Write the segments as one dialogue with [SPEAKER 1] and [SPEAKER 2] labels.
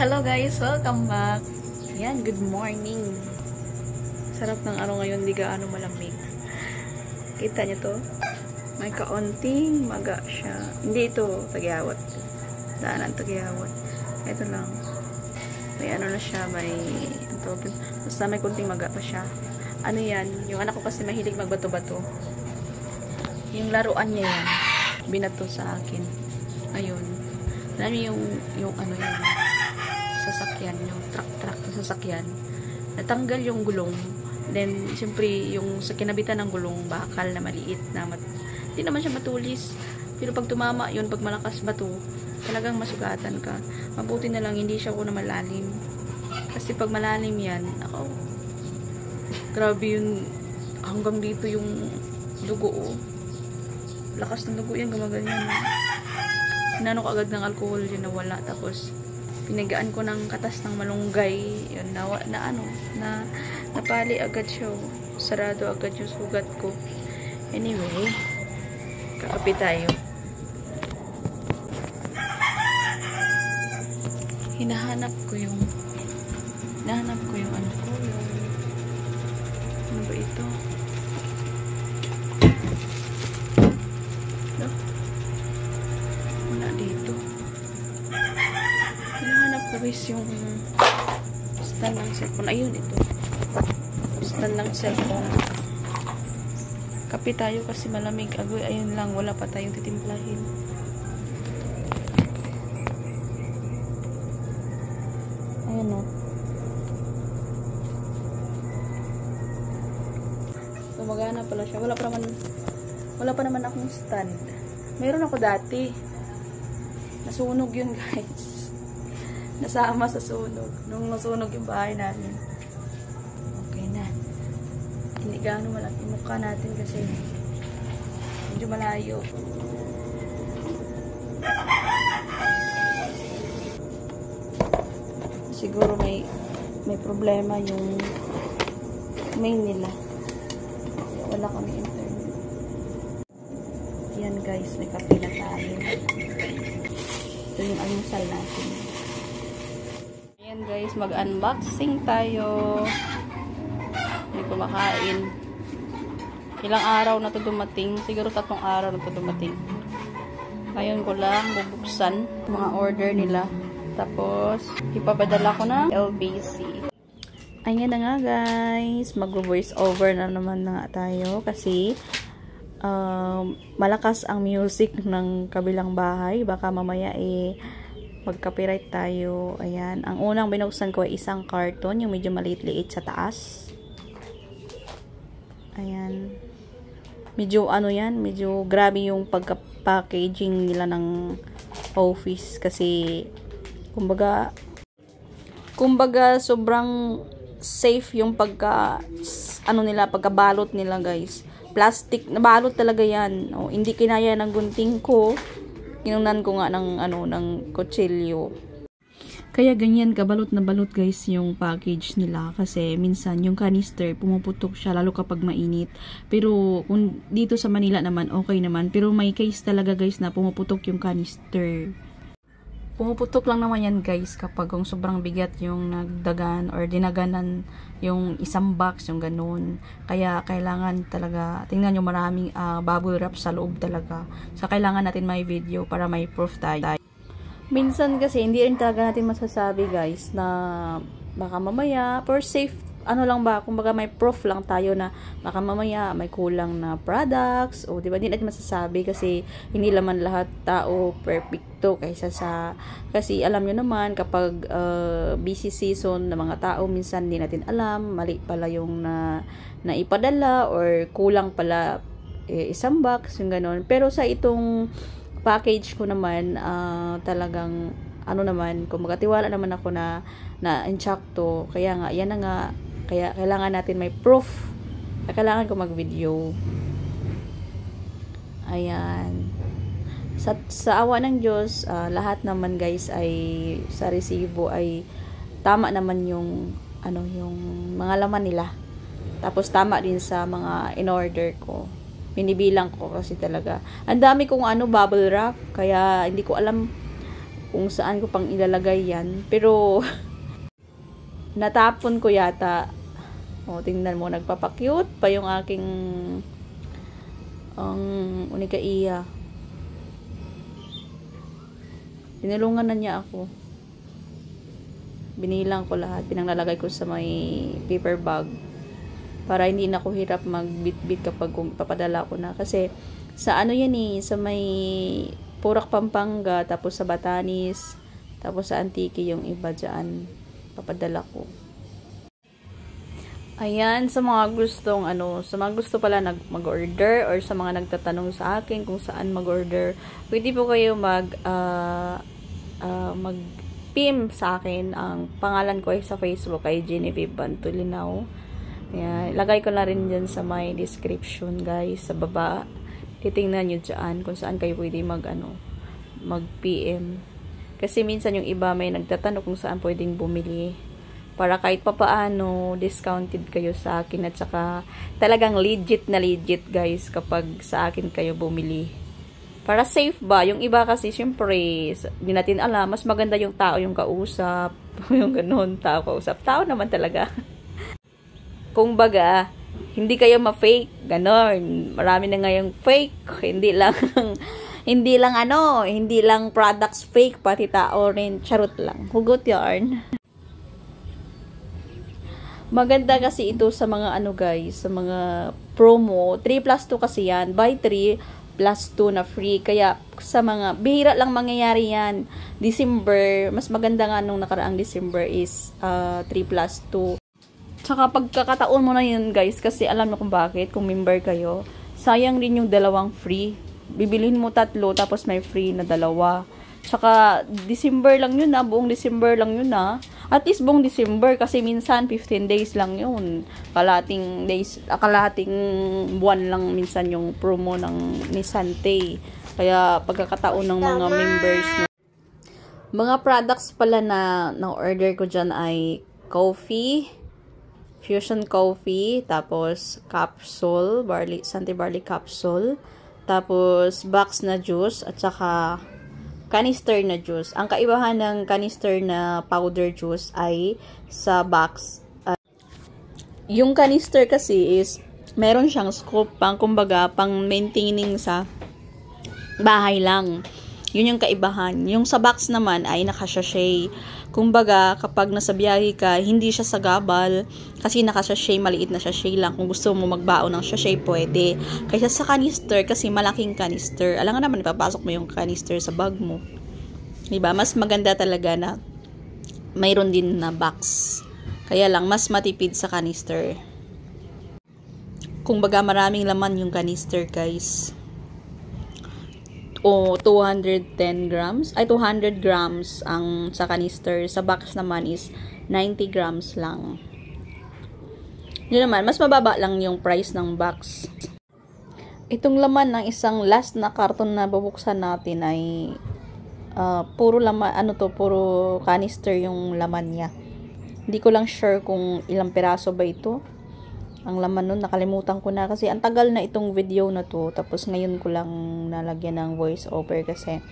[SPEAKER 1] Hello guys, welcome back. Ayan, good morning. Sarap ng araw ngayon, di gaano malamig. Kita nyo to? May kaunting maga siya. Hindi ito, Tagiyawat. Daanan Tagiyawat. Ito lang. May ano na siya, may basta may kunting maga pa siya. Ano yan? Yung anak ko kasi mahilig magbato-bato. Yung laruan niya yan. Binato sa akin. Ayun. Alam niyo yung ano yan. Sasakyan, yung truck na sasakyan, natanggal yung gulong, then siyempre yung sa kinabitan ng gulong bakal na maliit na hindi naman siya matulis, pero pag tumama yun, pag malakas bato talagang masugatan ka. Mabuti na lang hindi siya na malalim, kasi pag malalim yan, ako grabe yun, hanggang dito yung dugo, lakas ng dugo yan, gumaganyan. Inano ko agad ng alcohol yun, nawala. Tapos pinagaan ko ng katas ng malunggay, yun, napali agad siya, sarado agad yung sugat ko. Anyway, kakape tayo. Hinahanap ko yung ano ko, yung ano ba ito? No? Wala dito. Guys, yung stand ng cellphone. Ayun, ito. Stand ng cellphone. Kape tayo kasi malamig. Agoy, ayun lang. Wala pa tayong titimplahin. Ayun, o. Gumagana pala siya. Wala pa naman akong stand. Meron ako dati. Nasunog yun, guys. Nasama sa sunog. Nung nasunog yung bahay namin. Okay na. Hindi gaano malaki mukha natin kasi medyo malayo. Siguro may problema yung main nila. Wala kami internet. Yan guys, may kape na tayo. Ito yung almusal natin. Ayan guys, mag-unboxing tayo. Hindi kumakain. Ilang araw na to dumating. Siguro 3 araw na to dumating. Ngayon ko lang bubuksan mga order nila. Tapos, ipapadala ko ng LBC. Ayan na nga guys. Mag-voice over na naman na tayo. Kasi, malakas ang music ng kabilang bahay. Baka mamaya mag-copyright tayo. Ayan. Ang unang binuksan ko ay isang carton. Yung medyo maliit-liit sa taas. Ayan. Medyo ano yan. Medyo grabe yung pagka-packaging nila ng office. Kasi kumbaga sobrang safe yung pagkabalot nila guys. Plastic na balot talaga yan. O, hindi kinaya ng gunting ko. Kinunan ko nga ng kutsilyo. Kaya ganyan kabalot na balot guys yung package nila. Kasi minsan yung canister pumuputok siya lalo kapag mainit. Pero kung dito sa Manila naman okay naman. Pero may case talaga guys na pumuputok yung canister. Pumuputok lang naman yan guys kapag kung sobrang bigat yung nagdagan or dinaganan yung isang box, yung ganun. Kaya kailangan talaga, tingnan nyo maraming bubble wrap sa loob talaga. So kailangan natin may video para may proof tayo. Minsan kasi hindi rin talaga natin masasabi guys na baka mamaya, for safe, ano lang ba, kumbaga may proof lang tayo na baka mamaya may kulang na products o diba, hindi natin masasabi kasi hindi naman lahat tao perfecto kasi alam nyo naman kapag busy season na mga tao minsan hindi natin alam, mali pala yung naipadala or kulang pala isang box, yung ganon. Pero sa itong package ko naman talagang ano naman, kumbaga tiwala naman ako na insakto, kaya nga yan na nga. Kaya kailangan natin may proof. Kailangan ko mag-video. Ayan. Sa awa ng Diyos, lahat naman guys ay sa resibo ay tama naman yung mga laman nila. Tapos tama din sa mga in-order ko. Binibilang ko kasi talaga. Ang dami kong bubble wrap, kaya hindi ko alam kung saan ko pang ilalagay yan. Pero, natapon ko yata. O, tingnan mo, nagpapakyut pa yung aking unika iya. Tinulungan na niya ako. Binilang ko lahat. Pinanglalagay ko sa may paper bag. Para hindi na ako hirap magbit-bit kapag papadala ko na. Kasi, sa ano yan eh, sa may Purak, Pampanga, tapos sa Batanes, tapos sa Antique yung iba dyan. Papadala ko. Ayan, sa mga gustong sa mga gusto pala mag-order or sa mga nagtatanong sa akin kung saan mag-order, pwede po kayo mag-PM sa akin. Ang pangalan ko ay sa Facebook ay Genevieve Bantulinaw. Ayan, lagay ko na rin dyan sa my description guys, sa baba. Titingnan nyo dyan kung saan kayo pwede mag-PM. Kasi minsan yung iba may nagtatanong kung saan pwedeng bumili. Para kahit papaano, discounted kayo sa akin. At saka, talagang legit na legit, guys, kapag sa akin kayo bumili. Para safe ba? Yung iba kasi, syempre, hindi natin alam, mas maganda yung tao yung kausap. Yung ganun, tao kausap. Tao naman talaga. Kung baga, hindi kayo ma-fake. Ganon. Marami na ngayong fake. Hindi lang products fake, pati tao rin. Charot lang. Hugot yarn. Maganda kasi ito sa mga guys, sa mga promo. 3+2 kasi yan. Buy 3 plus 2 na free. Kaya sa mga, bihira lang mangyayari yan. December, mas maganda nga nung nakaraang December is 3+2. Tsaka pagkakataon mo na yun guys, kasi alam na kung bakit, kung member kayo, sayang rin yung dalawang free. Bibilhin mo 3, tapos may free na 2. Tsaka, December lang yun buong December lang yun At least buong December, kasi minsan 15 days lang yun. Kalahating buwan lang minsan yung promo ng Nisante. Kaya, pagkakataon ng mga members. Mga products pala na order ko dyan ay coffee, fusion coffee, tapos capsule, Santi Barley capsule, tapos box na juice, at saka canister na juice. Ang kaibahan ng canister na powder juice ay sa box. Yung canister kasi is meron siyang scoop kumbaga pang maintaining sa bahay lang. Yun yung kaibahan. Yung sa box naman ay naka-sachet. Kumbaga, kapag nasa biyahe ka, hindi siya sagabal. Kasi naka-sachet, maliit na sachet lang. Kung gusto mo magbaon ng sachet, pwede. Kaysa sa canister, kasi malaking canister. Alam nga naman, ipapasok mo yung canister sa bag mo. Diba? Mas maganda talaga na mayroon din na box. Kaya lang, mas matipid sa canister. Kumbaga, maraming laman yung canister, guys. O 210 grams, ay 200 grams ang sa canister. Sa box naman is 90 grams lang. Yun naman, mas mababa lang yung price ng box. Itong laman ng isang last na karton na bubuksan natin ay puro laman, puro canister yung laman niya. Hindi ko lang sure kung ilang piraso ba ito. Ang laman nun, nakalimutan ko na kasi ang tagal na itong video na to. Tapos ngayon ko lang nalagyan ng voice over kasi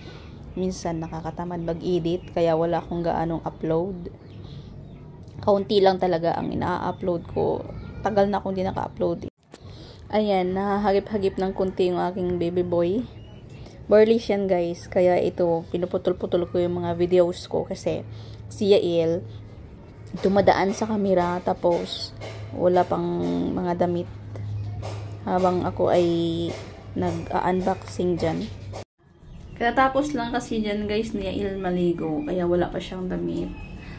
[SPEAKER 1] minsan nakakatamad mag-edit. Kaya wala akong gaanong upload. Kaunti lang talaga ang ina-upload ko. Tagal na akong di naka-upload. Ayan, nahahagip-hagip ng kunti yung aking baby boy. Burlish yan guys. Kaya ito, pinuputol-putol ko yung mga videos ko kasi si Yael dumadaan sa camera tapos wala pang mga damit habang ako ay nag-unboxing dyan. Katapos lang kasi dyan guys ni Yael maligo kaya wala pa siyang damit.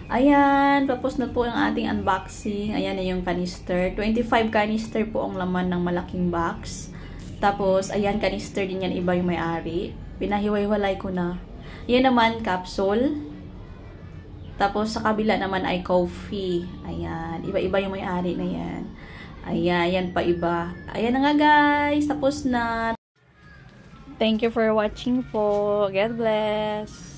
[SPEAKER 1] Ayan, tapos na po ang ating unboxing. Ayan na yung canister. 25 canister po ang laman ng malaking box. Tapos, ayan, canister din yan. Iba yung may-ari. Pinahiwalay ko na. Ayan naman, capsule. Tapos, sa kabila naman ay coffee. Ayan. Iba-iba yung may-ari na yan. Ayan. Yan pa iba. Ayan na nga, guys. Tapos na. Thank you for watching po. God bless.